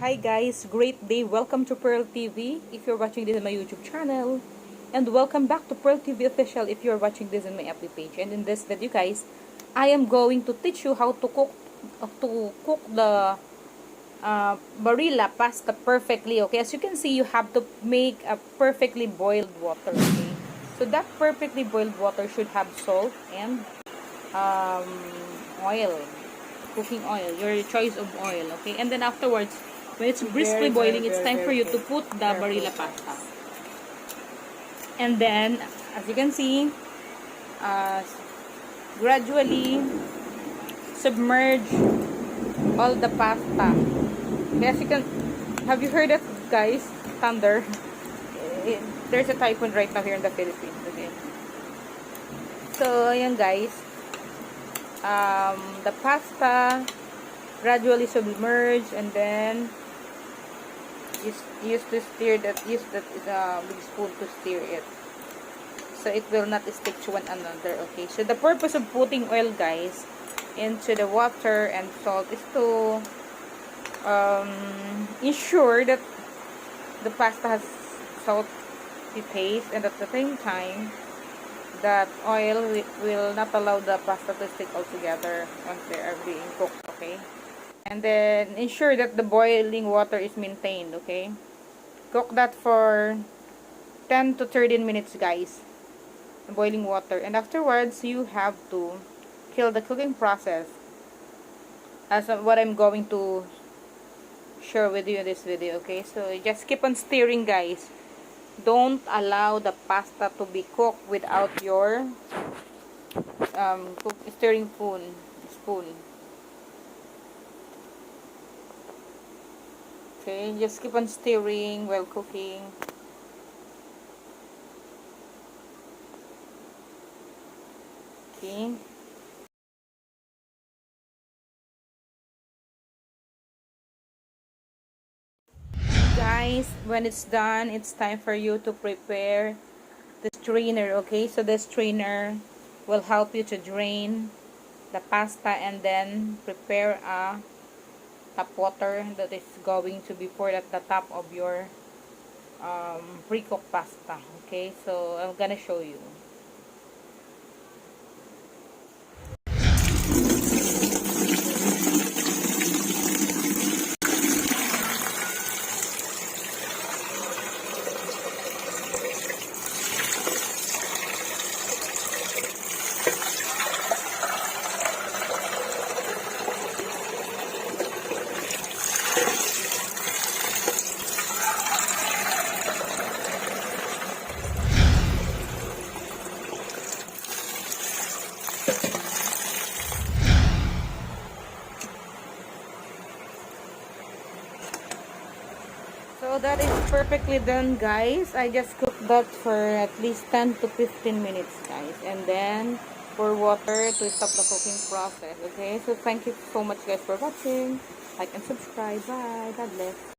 Hi guys, great day. Welcome to Pearl TV if you're watching this on my YouTube channel. And welcome back to Pearl TV Official if you're watching this on my FB page. And in this video guys, I am going to teach you how to cook the Barilla pasta perfectly. Okay, as you can see, you have to make a perfectly boiled water. Okay, so that perfectly boiled water should have salt and oil, cooking oil, your choice of oil. Okay, and then afterwards, when it's briskly boiling, it's time for you to put the Barilla pasta. And then, as you can see, gradually submerge all the pasta. Okay, as you can, have you heard of, guys, thunder? There's a typhoon right now here in the Philippines. Okay, so ayan guys, the pasta gradually submerge, and then use to stir that, use that big spoon to stir it so it will not stick to one another. Okay, so the purpose of putting oil guys into the water and salt is to ensure that the pasta has salty taste, and at the same time that oil will not allow the pasta to stick all together once they are being cooked. Okay, and then ensure that the boiling water is maintained. Okay, cook that for 10 to 13 minutes guys, the boiling water, and afterwards you have to kill the cooking process as what I'm going to share with you in this video. Okay, so just keep on stirring guys. Don't allow the pasta to be cooked without your stirring spoon. Okay, just keep on stirring while cooking. Okay. Guys, when it's done, it's time for you to prepare the strainer. Okay, so the strainer will help you to drain the pasta and then prepare a tap water that is going to be poured at the top of your pre-cooked pasta. Okay, so I'm gonna show you. So that is perfectly done guys. I just cooked that for at least 10 to 15 minutes guys, and then pour water to stop the cooking process. Okay, so thank you so much guys for watching. Like and subscribe. Bye. God bless.